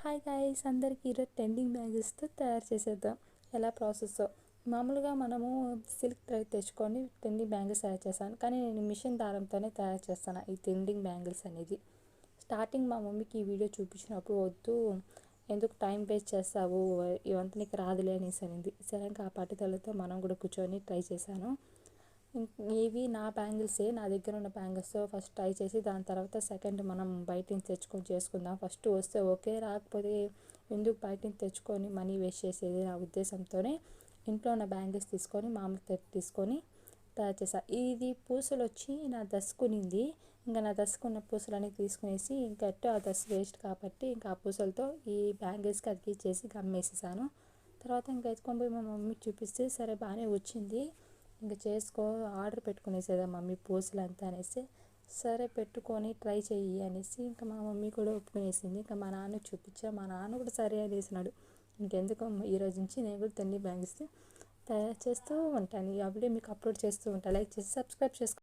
Hi guys, అందరికీ ఈరోజు trending బ్యాంగిల్స్తో తయారు చేసేద్దాం. ఎలా ప్రాసెస్ మామూలుగా మనము సిల్క్ థ్రెడ్ తెచ్చుకొని ట్రెండింగ్ బ్యాంగిల్స్ తయారు చేస్తాను, కానీ నేను మిషన్ దారంతోనే తయారు చేస్తాను ఈ ట్రెండింగ్ బ్యాంగిల్స్ అనేది. స్టార్టింగ్ మా మమ్మీకి ఈ వీడియో చూపించినప్పుడు వద్దు, ఎందుకు టైం వేస్ట్ చేస్తావు, ఇవంతా నీకు రాదులే అనేసి అనింది. సరే ఇంకా ఆ పట్టుదలతో మనం కూడా కూర్చొని ట్రై చేశాను. ఇవి నా బ్యాంగిల్సే, నా దగ్గర ఉన్న బ్యాంగిల్స్తో ఫస్ట్ ట్రై చేసి దాని తర్వాత సెకండ్ మనం బయట నుంచి తెచ్చుకొని చేసుకుందాం. ఫస్ట్ వస్తే ఓకే, రాకపోతే ఎందుకు బయట నుంచి తెచ్చుకొని మనీ వేస్ట్ చేసేది నా ఉద్దేశంతోనే ఇంట్లో ఉన్న బ్యాంగిల్స్ తీసుకొని మామూలు థ్రెడ్ తీసుకొని తయారు చేసా. ఇది పూసలు వచ్చి నా దసుకునింది. ఇంకా నా దసుకున్న పూసలన్నీ తీసుకునేసి ఇంకా ఆ దసు వేస్ట్ కాబట్టి ఇంకా ఆ పూసలతో ఈ బ్యాంగిల్స్కి అతికిచ్చేసి గమ్మేసేసాను. తర్వాత ఇంకా ఎత్తుకొని పోయి మా మమ్మీ చూపిస్తే సరే బాగానే వచ్చింది, ఇంకా చేసుకో, ఆర్డర్ పెట్టుకునేసేదా మమ్మీ పూసలు అంతా అనేసి. సరే పెట్టుకొని ట్రై చెయ్యి అనేసి ఇంకా మా మమ్మీ కూడా ఒప్పుకునేసింది. ఇంకా మా నాన్నకి చూపించా, మా నాన్న కూడా సరే అనేసినాడు. ఇంకెందుకు ఈరోజు నుంచి నేను కూడా ట్రెండింగ్ బ్యాంగిల్స్ తయారు చేస్తూ ఉంటాను. అప్పుడే మీకు అప్లోడ్ చేస్తూ ఉంటాను. లైక్ చేసి సబ్స్క్రైబ్ చేసుకో.